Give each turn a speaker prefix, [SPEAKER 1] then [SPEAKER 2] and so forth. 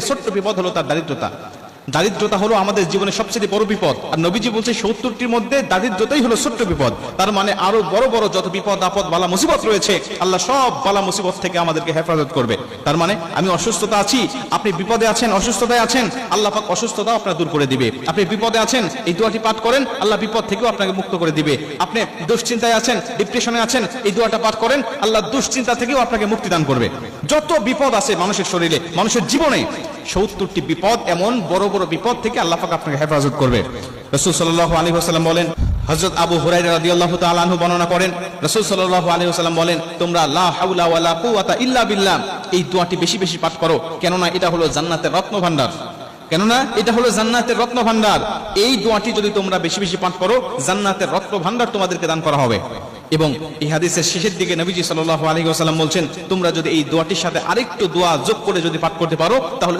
[SPEAKER 1] ছোট্ট বিপদ হলো তার দারিদ্রতা। দারিদ্রতা হলো আমাদের জীবনের সবচেয়ে বড় বিপদ। আর নবীজি বলছে 70টির মধ্যে দারিদ্রতাই হলো ছোট্ট বিপদ। তার মানে আরো বড় বড় যত বিপদ আপদ বালা মুসিবত রয়েছে, আল্লাহ সব বালা মুসিবত থেকে আমাদেরকে হেফাজত করবে। তার মানে আমি অসুস্থতা আছি, আপনি বিপদে আছেন, অসুস্থতায় আছেন, আল্লাহ পাক অসুস্থতা আপনার দূর করে দিবে। আপনি বিপদে আছেন, এই দোয়াটি পাঠ করেন, আল্লাহ বিপদ থেকেও আপনাকে মুক্ত করে দিবে। আপনি দুশ্চিন্তায় আছেন, ডিপ্রেশনে আছেন, এই দোয়াটা পাঠ করেন, আল্লাহ দুশ্চিন্তা থেকেও আপনাকে মুক্তি দান করবে। যত বিপদ আছে মানুষের শরীরে, মানুষের জীবনে, 70টি বিপদ, এমন বড় বড় বিপদ থেকে আল্লাহ পাক আপনাকে হেফাজত করবে। রাসূল সাল্লাল্লাহু আলাইহি ওয়াসাল্লাম বলেন, হযরত আবু হুরায়রা রাদিয়াল্লাহু তাআলা আনহু বর্ণনা করেন, রাসূল সাল্লাল্লাহু আলাইহি ওয়াসাল্লাম বলেন, তোমরা লা হাওলা ওয়ালা কুওয়াতা ইল্লা বিল্লাহ এই দোয়াটি বেশি বেশি পাঠ করো, কেননা এটা হলো জান্নাতের রত্ন ভান্ডার। কেননা এটা হলো জান্নাতের রত্ন ভান্ডার। এই দোয়াটি যদি তোমরা বেশি বেশি পাঠ করো, জান্নাতের রত্ন ভান্ডার তোমাদেরকে দান করা হবে। এবং এই হাদিসের শেষের দিকে নবীজি সাল্লাল্লাহু আলাইহি ওয়াসাল্লাম বলছেন, তোমরা যদি এই দোয়াটির সাথে আরেকটু দোয়া যোগ করে যদি পাঠ করতে পারো, তাহলে